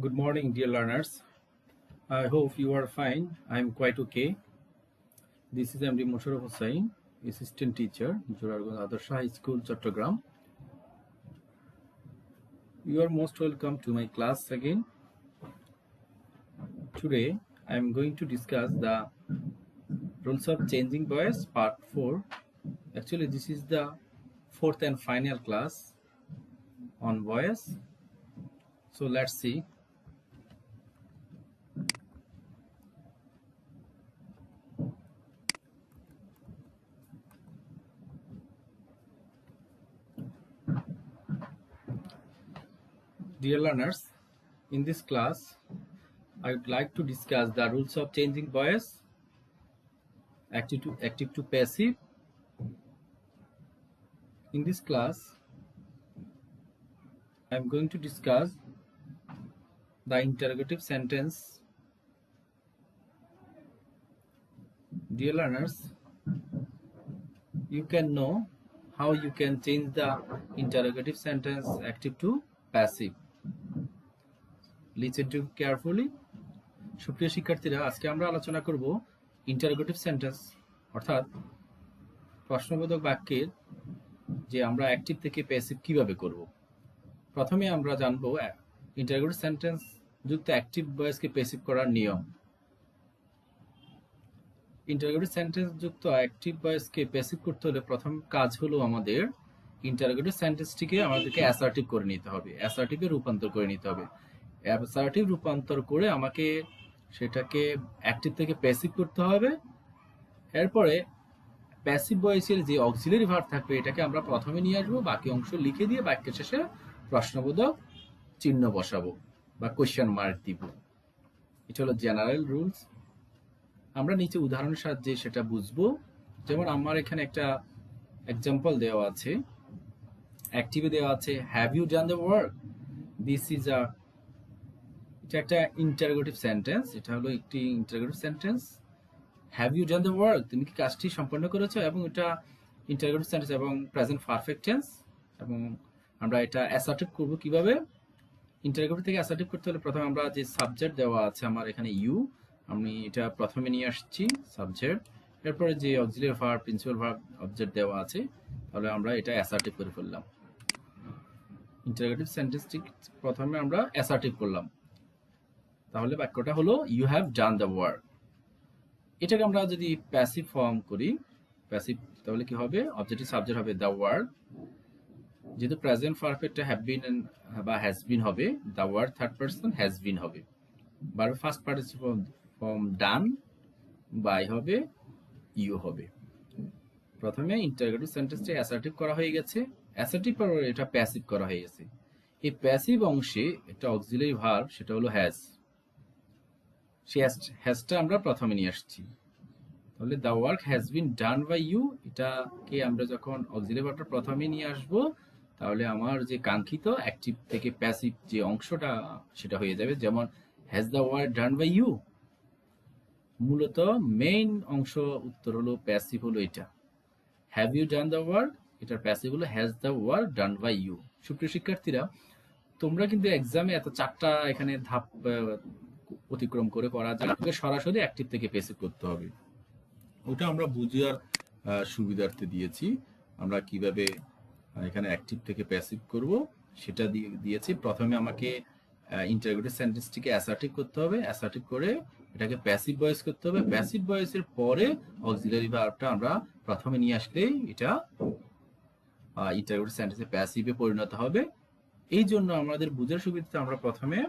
Good morning, dear learners. I hope you are fine. I am quite okay. This is MD Musharraf Hussain, Assistant Teacher, Jorarganj Adarsha High School, Chattogram. You are most welcome to my class again. Today, I am going to discuss the rules of changing voice, part 4. Actually, this is the fourth and final class on voice. So let's see. Dear learners, in this class, I would like to discuss the rules of changing voice, active to passive. In this class, I am going to discuss the interrogative sentence. Dear learners, you can know how you can change the interrogative sentence active to passive. Listen to carefully. সুপ্রিয় শিক্ষার্থীরা, আজকে আমরা আলোচনা করব interrogative sentence অর্থাৎ প্রশ্নবোধক বাক্যের যে আমরা অ্যাক্টিভ থেকে প্যাসিভ কিভাবে করব। প্রথমে আমরা জানব ইন্টারোগেটিভ সেন্টেন্স যুক্ত অ্যাক্টিভ ভয়েসকে প্যাসিভ করার নিয়ম। ইন্টারোগেটিভ সেন্টেন্স যুক্ত অ্যাক্টিভ ভয়েসকে প্যাসিভ করতে হলে প্রথম কাজ হলো আমাদের ইন্টারোগেটিভ সেন্টেন্সটিকে আমাদেরকে অ্যাসার্টিভ করে নিতে হবে, অ্যাসার্টিভে রূপান্তর করে নিতে হবে। অ্যাসার্টিভ রূপান্তর করে আমাকে সেটাকে অ্যাক্টিভ থেকে প্যাসিভ করতে হবে। এরপরে প্যাসিভ ভয়েসের যে অক্সিলারি ভার্ব থাকবে এটাকে আমরা প্রথমে নিয়ে আসবো, বাকি অংশ লিখে দিয়ে বাক্যের শেষে প্রশ্নবোধক চিহ্ন বসাবো বা কোয়েশ্চেন মার্ক দিব। এটা হলো জেনারেল রুলস। আমরা নিচে উদাহরণের সাহায্যে সেটা বুঝবো। যেমন আমার এখানে একটা এক্সাম্পল দেওয়া আছে, অ্যাক্টিভে দেওয়া আছে have you done the work. This is এটা একটা ইন্টারোগেটিভ সেন্টেন্স, এটা হলো একটি interrogative sentence. Have you done the work, তুমি কি কাজটি সম্পন্ন করেছো, এবং এটা ইন্টারোগেটিভ সেন্টেন্স এবং প্রেজেন্ট পারফেক্ট টেন্স। এবং আমরা এটা অ্যাসার্টিভ করব কিভাবে। ইন্টারোগেটিভ থেকে অ্যাসার্টিভ করতে হলে প্রথমে আমরা যে সাবজেক্ট দেওয়া আছে আমার এখানে ইউ, আমি এটা প্রথমে নিয়ে আসছি সাবজেক্ট, এরপরে যে auxiliary verb principal verb object দেওয়া আছে, তাহলে আমরা এটা অ্যাসার্টিভ করে ফেললাম। ইন্টারোগেটিভ সেন্টেন্সটি প্রথমে আমরা অ্যাসার্টিভ করলাম, তাহলে বাক্যটা হলো you have done the work. এটাকে আমরা যদি প্যাসিভ ফর্ম করি, প্যাসিভ, তাহলে কি হবে, অবজেক্টিভ সাবজেক্ট হবে দ্য ওয়ার্ক, যেহেতু প্রেজেন্ট পারফেক্ট হ্যাভ বিন বা হ্যাজ বিন হবে, the work third person has been হবে। Verb first participle form done, by হবে, ইউ হবে। প্রথমে ইন্টারোগেটিভ সেন্টেন্সটি অ্যাসার্টিভ করা হয়ে গেছে, অ্যাসার্টিভ পর এটা প্যাসিভ করা হয়ে গেছে। এই প্যাসিভ অংশে একটা অক্সিলারি ভার্ব, সেটা হলো হ্যাজ। সেই হ্যাজটা আমরা প্রথমে নিয়ে আসছি, তাহলে the work has been done by you, এটাকে আমরা যখন অক্সিলারি ভার্বটা প্রথমে নিয়ে আসব, তাহলে আমার যে কাঙ্ক্ষিত অ্যাক্টিভ থেকে প্যাসিভ যে অংশটা সেটা হয়ে যাবে। যেমন has the work done by you, মূলত মেইন অংশ উত্তর হলো প্যাসিভ হলো এটা। Have you done the work, এটার প্যাসিভ হলো has the work done by you. সুপ্রিয় শিক্ষার্থীরা, তোমরা কিন্তু এক্সামে এত চারটা এখানে ধাপ অতিক্রম করে করা যায়, সরাসরি অ্যাক্টিভ থেকে প্যাসিভ করতে হবে। ওটা আমরা বুঝার সুবিধার্থে দিয়েছি, আমরা কিভাবে এখানে অ্যাক্টিভ থেকে প্যাসিভ করব সেটা দিয়েছি। প্রথমে আমাকে ইন্টারোগেটিভ সেন্টেন্সটিকে অ্যাসার্টিভ করতে হবে, অ্যাসার্টিভ করে এটাকে প্যাসিভ ভয়েস করতে হবে। প্যাসিভ ভয়েসের পরে অক্সিলারি ভার্বটা আমরা প্রথমে নিয়ে আসলেই এটা ইন্টারোগেটিভ সেন্টেন্সে প্যাসিভে পরিণত হবে। এই জন্য আমাদের বুঝার সুবিধাতে আমরা প্রথমে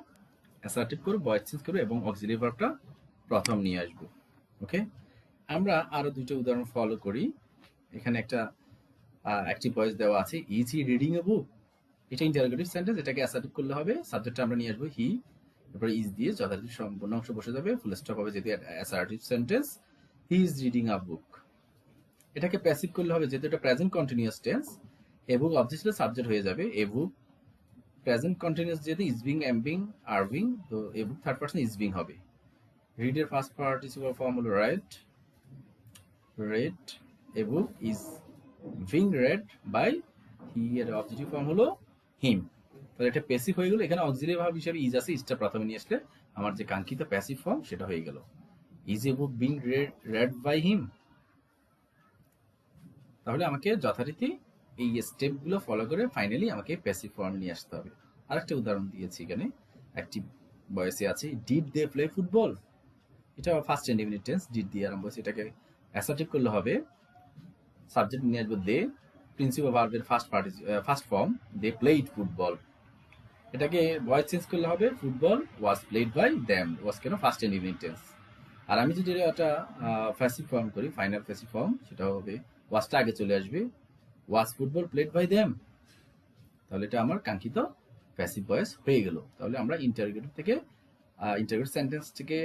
অ্যাসার্টিভ করব, ভয়েস চেঞ্জ করব এবং অক্সিলারি ভার্বটা প্রথম নিয়ে আসব। ওকে, আমরা আরো দুইটা উদাহরণ ফলো করি। এখানে একটা অ্যাক্টিভ ভয়েস দেওয়া আছে, ইজ হি রিডিং এ বুক। এটা ইন্টারোগেটিভ সেন্টেন্স, এটাকে অ্যাসার্টিভ করলে হবে, সাবজেক্টটা আমরা নিয়ে আসবো হি, এরপর ইজ দিয়ে যথাযথ সম্পূর্ণ অংশ বসে যাবে, ফুল স্টপ হবে, যেহেতু assertive sentence. He is reading a book. এটাকে প্যাসিভ করলে হবে, যেহেতু এটা present continuous tense, a book object subject হয়ে যাবে, এ বুক প্রেজেন্ট কন্টিনিউয়াস যেহেতু is being, am being, are being, তো a book third person is being হবে। রিড এর ফার্স্ট পার্টিসিপল ফর্ম হলো right, read, a book is being read by, he এর objective form হলো him। তাহলে এটা passive হয়ে গেল। এখানে অক্সিলারি ভার্ব হিসেবে ইজ আছে, ইজটা প্রথমে নিয়ে আসলে আমার যে কাঙ্ক্ষিত প্যাসিভ ফর্ম সেটা হয়ে গেল। Is a book being read by him. তাহলে আমাকে যথারীতি এই স্টেপগুলো ফলো করে ফাইনালি আমাকে প্যাসিভ ফর্ম নিয়ে আসতে হবে। আরেকটা উদাহরণ দিয়েছি এখানে, অ্যাক্টিভ ভয়েসে আছে ডিড দে প্লে ফুটবল। এটা ফার্স্ট ইনডিফিনিট টেন্স, ডিড দিয়ে আরম্ভ হয়েছে। এটাকে অ্যাসার্টিভ করলে হবে সাবজেক্ট নিয়ে আসবো দে, প্রিন্সিপাল ভার্বের first form they played football. এটাকে ভয়েস চেঞ্জ করলে হবে football was played by them. Was কেন ফার্স্ট ইনডিফিনিট টেন্স। আর আমি যদি এটা প্যাসিভ ফর্ম করি, ফাইনাল প্যাসিভ ফর্ম, সেটা হবে ওয়াজটা আগে চলে আসবে, was football played by them. তাহলে এটা আমার কাঙ্ক্ষিত প্যাসিভ ভয়েস হয়ে গেল। তাহলে আমরা ইন্টারোগেটিভ থেকে ইন্টারোগেটিভ সেন্টেন্স থেকে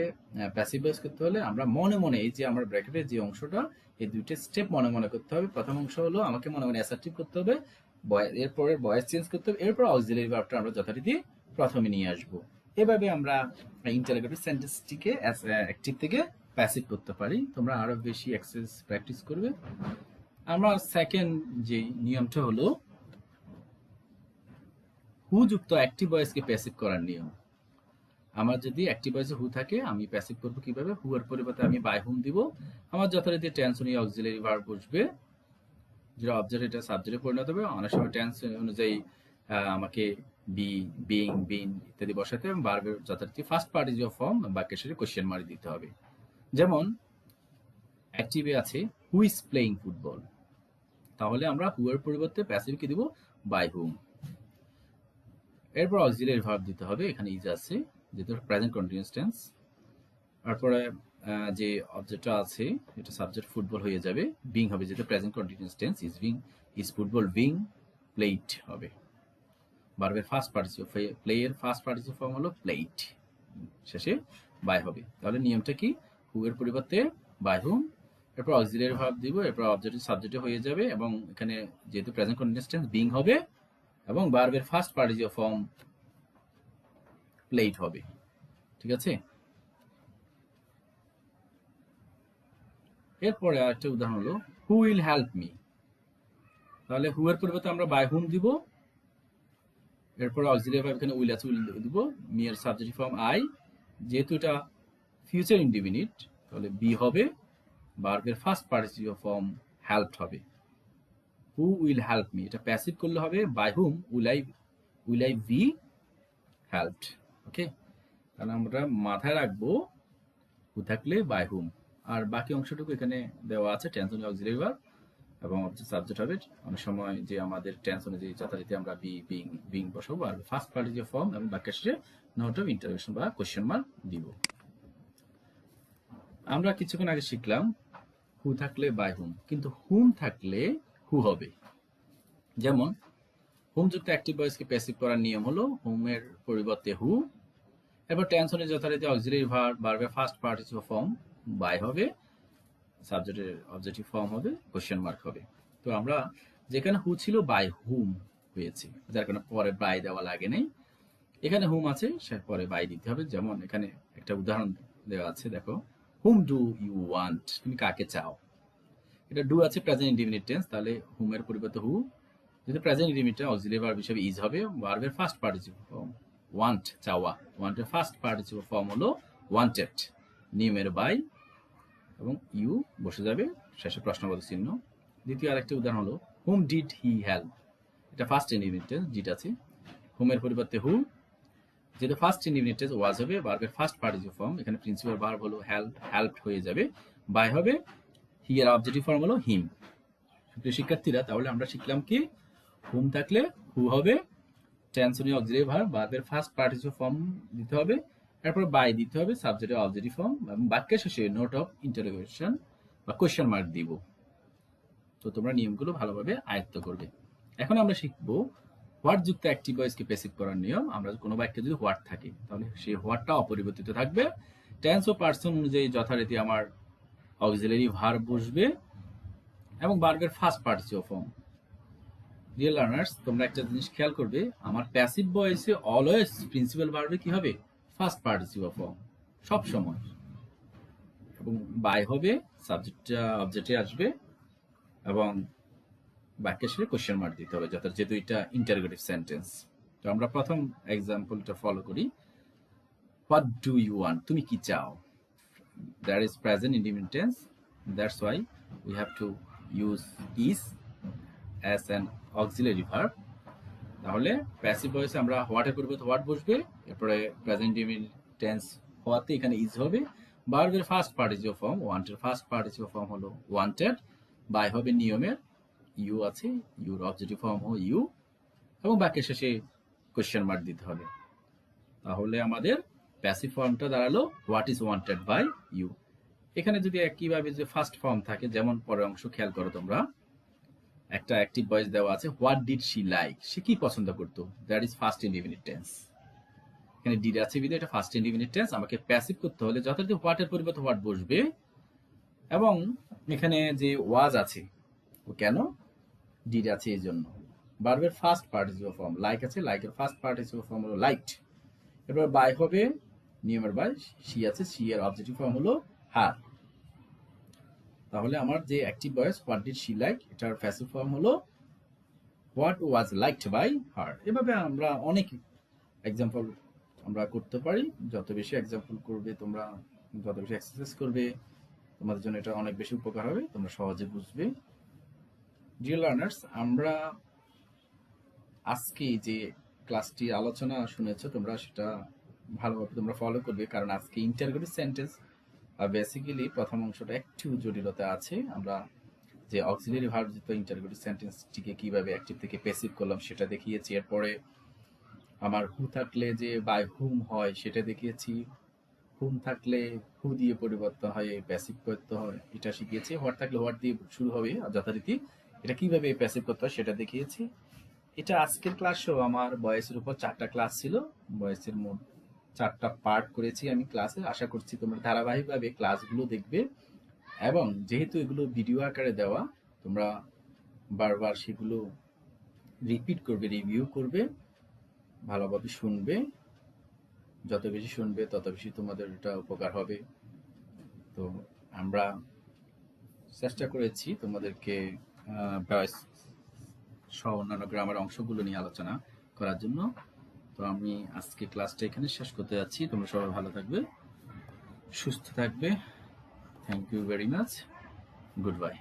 প্যাসিভ ভয়েস করতে হলে আমরা মনে মনে এই যে আমার ব্র্যাকেটের যে অংশটা, এই দুইটা স্টেপ মনে মনে করতে হবে। প্রথম অংশ হলো আমাকে মনে মনে অ্যাসার্টিভ করতে হবে, এরপরে ভয়েস চেঞ্জ করতে হবে, এরপর অক্সিলারি ভার্বটা আমরা যথারীতি প্রথমে নিয়ে আসবো। এভাবে আমরা ইন্টারোগেটিভ সেন্টেন্সটিকে অ্যাক্টিভ থেকে প্যাসিভ করতে পারি। তোমরা আরো বেশি এক্সারসাইজ প্র্যাকটিস করবে। আমরা সেকেন্ড যে নিয়মটা হলো হু যুক্ত অ্যাক্টিভ ভয়েসকে প্যাসিভ করার নিয়ম। আমার যদি অ্যাক্টিভ ভয়েসে হু থাকে, আমি প্যাসিভ করব কিভাবে? হু এর পরিবর্তে আমি বাই হুম দিব। আমার যথারীতি টেন্স অনুযায়ী অক্সিলারি ভার্ব বসবে, যেটা অবজেক্ট এটা সাবজেক্টে পরিণত হবে। অনেক সময় টেন্স অনুযায়ী আমাকে বি, বিং, বিন ইত্যাদি বসাতে হবে। ভার্বের যথারীতি ফার্স্ট পার্টিসিপাল ফর্ম বাক্যের শেষে কোশ্চেন মার্ক দিতে হবে। যেমন অ্যাক্টিভে আছে হু ইজ প্লেইং ফুটবল, তাহলে আমরা হু এর পরিবর্তে প্যাসিভ কি দিব? বাই হুম। এরপর অক্সিলারি ভার্ব দিতে হবে, এখানে ইজ আছে যেহেতু প্রেজেন্ট কন্টিনিউয়াস টেন্স। তারপরে যে অবজেক্টটা আছে এটা সাবজেক্ট ফুটবল হয়ে যাবে, বিং হবে যেহেতু present continuous tense, is being, is football being played হবে। ভার্বের ফার্স্ট পার্টিসিপল, প্লে এর ফার্স্ট পার্টিসিপল ফর্ম হলো প্লেইড, শেষে বাই হবে। তাহলে নিয়মটা কি? হু এর পরিবর্তে বাই হুম, এরপর অক্সিলারি ভার্ব দিব, এরপর অবজেক্ট সাবজেক্টে হয়ে যাবে, এবং এখানে যেহেতু প্রেজেন্ট কন্টিনিউয়াস টেন্স বিং হবে, এবং ভার্বের ফার্স্ট পার্টিসিপল ফর্ম প্লেইড হবে। ঠিক আছে? এরপরে আরেকটা উদাহরণ হলো হু উইল হেল্প মি। তাহলে হু এর পরিবর্তে আমরা বাই হুম দিব, এরপর অক্সিলারি ভার্ব এখানে উইল আছে, উইল দিব, মি এর সাবজেক্টিভ ফর্ম আই, যেহেতু এটা ফিউচার ইনডিফিনিট তাহলে বি হবে, ভার্বের ফার্স্ট পার্টিসিপল ফর্ম হেল্পড হবে। হু উইল হেল্প মি, এটা প্যাসিভ করলে হবে by whom will I be helped. Okay, তাহলে আমরা মাথায় রাখবো হু থাকলে বাই হুম, আর বাকি অংশটুকু এখানে দেওয়া আছে টেন্স অনুযায়ী অক্সিলারি ভার্ব এবং সাবজেক্ট হবে। অনেক সময় যে আমাদের টেন্স অনুযায়ী যথারীতি আমরা বি, বিং, বিং বসাবো, আর ফার্স্ট পার্টিসিপল ফর্ম এবং বাক্যের শেষে নোট অফ ইন্টারোগেশন বা কোশ্চেন মার্ক দিব। আমরা কিছুক্ষণ আগে শিখলাম হু থাকলে বাই হুম, কিন্তু হুম থাকলে হু হবে। যেমন হুম যুক্ত অ্যাক্টিভ ভয়েসকে প্যাসিভ করার নিয়ম হলো হুম এর পরিবর্তে হু, এরপর টেন্স অনুযায়ী যথারীতি অক্সিলারি ভার্ব, ভার্বের ফার্স্ট পার্টিসিপল ফর্ম বাই হবে, সাবজেক্টের অবজেক্টিভ ফর্ম হবে, কোশ্চেন মার্ক হবে। তো আমরা যেখানে হু ছিল বাই হুম হয়েছে, যার কারণে পরে বাই দেওয়া লাগে নাই। এখানে হুম আছে, সে পরে বাই দিতে হবে। যেমন এখানে একটা উদাহরণ দেওয়া আছে, দেখো হুম ডু ইউ ওয়ান্ট, তুমি কাকে চাও। এটা ডু আছে প্রেজেন্ট ইনডিফিনিট টেন্স, তাহলে হুম এর পরিবর্তে হু, যেহেতু প্রেজেন্ট ইনডিফিনিট অক্সিলারি ভার্ব হিসেবে ইজ হবে, ভার্বের ফার্স্ট পার্টিসিপল ফর্ম ওয়ান্ট, চাওয়া, ওয়ান্টের ফার্স্ট পার্টিসিপল ফর্ম হলো ওয়ান্টেড, নিয়মের বাই এবং ইউ বসে যাবে, শেষে প্রশ্নবোধক চিহ্ন। দ্বিতীয় আরেকটা উদাহরণ হলো হুম ডিড হি হেল্প, এটা ফার্স্ট ইনডিফিনিট টেন্স, ডিড আছে, হুমের পরিবর্তে হু, যেহেতু ফার্স্ট ইনডিফিনিট টেন্স ওয়াজ হবে, ভার্বের ফার্স্ট পার্টিসিপল ফর্ম এখানে প্রিন্সিপাল ভার্ব হলো হেল্প, হেল্পড হয়ে যাবে, বাই হবে, হি এর অবজেক্টিভ ফর্ম হলো হিম। সুপ্রিয় শিক্ষার্থীরা, তাহলে আমরা শিখলাম কি হুম থাকলে হু হবে, টেন্স অনুযায়ী অক্সিলারি ভার্ব, ভার্বের ফার্স্ট পার্টিসিপল ফর্ম দিতে হবে, এরপর বাই দিতে হবে, সাবজেক্টের অবজেক্টিভ ফর্ম, এবং বাক্যের শেষে নোট অফ ইন্টারোগেশন বা কোশ্চেন মার্ক দিব। তো তোমরা নিয়মগুলো ভালোভাবে আয়ত্ত করবে। এখন আমরা শিখবো হোয়াট যুক্ত অ্যাক্টিভ ভয়েসকে প্যাসিভ করার নিয়ম। আমরা কোনো বাক্যে যদি হোয়াট থাকে তাহলে সেই হোয়াটটা অপরিবর্তিত থাকবে, টেন্স ও পার্সন অনুযায়ী যথারীতি আমার অক্সিলারি ভার্ব বসবে এবং ভার্বের first participle form. Dear learners, তোমরা একটা জিনিস খেয়াল করবে, আমার প্যাসিভ ভয়েসে অলওয়েজ প্রিন্সিপাল ভার্বে কি হবে? ফার্স্ট পার্টিসিপল ফর্ম সব সময়, এবং বাই হবে, সাবজেক্টটা অবজেক্টে আসবে, এবং বাক্যের শেষে কোশ্চেন মার্ক দিতে হবে, যেহেতু এটা ইন্টারোগেটিভ সেন্টেন্স। তো আমরা প্রথম এক্সাম্পলটা ফলো করি। হোয়াট ডু ইউ ওয়ান্ট, তুমি কি চাও। That is present independent tense, that's why we have to use is as an auxiliary verb. তাহলে প্যাসিভ ভয়েসে আমরা হোয়াটের পরিবর্তে হোয়াট বসবে, এরপরে প্রেজেন্ট ইন্ডিপেন্ডেন্ট টেন্স হওয়াতে এখানে ইজ হবে। ভার্বের ফার্স্ট পার্টিসিপল ফর্ম, ওয়ান্টের ফার্স্ট পার্টিসিপল ফর্ম হলো ওয়ান্টেড, বাই হবে নিয়মের, ইউ আছে, ইউর অবজেক্টিভ ফর্ম হলো ইউ, এবং বাক্যের শেষে কোয়েশ্চেন মার্ক দিতে হবে। তাহলে আমাদের প্যাসিভ ফর্মটা দাঁড়ালো what is wanted by you. এখানে যদি একইভাবে যে ফার্স্ট ফর্ম থাকে, যেমন পরের অংশ খেয়াল করো তোমরা, একটা অ্যাক্টিভ ভয়েস দেওয়া আছে, হোয়াট ডিড শি লাইক, সে কি পছন্দ করতো, that is first indefinite tense. এখানে ডিড আছে বিধে এটা ফার্স্ট ইনডিফিনিট টেন্স, আমাকে প্যাসিভ করতে হলে যথারীতি হোয়াটের পরিবর্তে হোয়াট বসবে, এবং এখানে যে ওয়াজ আছে ও কেন, ডিড আছে এই জন্য। ভার্বের ফার্স্ট পার্টিসিপল ফর্ম লাইক আছে, লাইকের ফার্স্ট পার্টিসিপল ফর্ম হলো লাইকড, এরপর বাই হবে নিয়মের বাই, সি আছে, সি এর অবজেক্টিভ ফর্ম হলো হার। তাহলে আমার যে active voice what did she like, এটার প্যাসিভ ফর্ম হলো what was liked by her. এভাবে আমরা অনেক এক্সাম্পল আমরা করতে পারি। যত বেশি এক্সাম্পল করবে তোমরা, যত বেশি এক্সারসাইজ করবে, তোমাদের জন্য এটা অনেক বেশি উপকার হবে, তোমরা সহজে বুঝবে। ডিয়ার লার্নার্স, আমরা আজকে যে ক্লাসটি আলোচনা শুনেছো তোমরা, সেটা ভালোভাবে তোমরা ফলো করবে, কারণ আজকে ইন্টারোগেটিভ সেন্টেন্স বেসিক্যালি প্রথম অংশটা একটু জটিলতা আছে। আমরা যে অক্সিলারি ভার্ব যুক্ত ইন্টারোগেটিভ সেন্টেন্সটিকে কিভাবে অ্যাক্টিভ থেকে প্যাসিভ করলাম সেটা দেখিয়েছি। এরপরে আমার হু থাকলে যে বাই হুম হয় সেটা দেখিয়েছি, হুম থাকলে হু দিয়ে পরিবর্তন হয়, প্যাসিভ করতে হয় এটা শিখিয়েছি। হোয়াট থাকলে হোয়াট দিয়ে শুরু হবে যথারীতি, এটা কিভাবে প্যাসিভ করতে হয় সেটা দেখিয়েছি। এটা আজকের ক্লাসও আমার বয়সের উপর 4টা ক্লাস ছিল, বয়সের মোট 4টা পার্ট করেছি আমি ক্লাসে। আশা করছি তোমরা ধারাবাহিকভাবে ক্লাসগুলো দেখবে, এবং যেহেতু এগুলো ভিডিও আকারে দেওয়া, তোমরা বারবার সেগুলো রিপিট করবে, রিভিউ করবে, ভালোভাবে শুনবে। যত বেশি শুনবে তত বেশি তোমাদের এটা উপকার হবে। তো আমরা চেষ্টা করেছি তোমাদেরকে ভয়েস সহ অন্যান্য গ্রামার অংশগুলো নিয়ে আলোচনা করার জন্য। তো আমি আজকে ক্লাসটা এখানে শেষ করতে যাচ্ছি। তোমরা সবাই ভালো থাকবে, সুস্থ থাকবে। Thank you very much, good bye.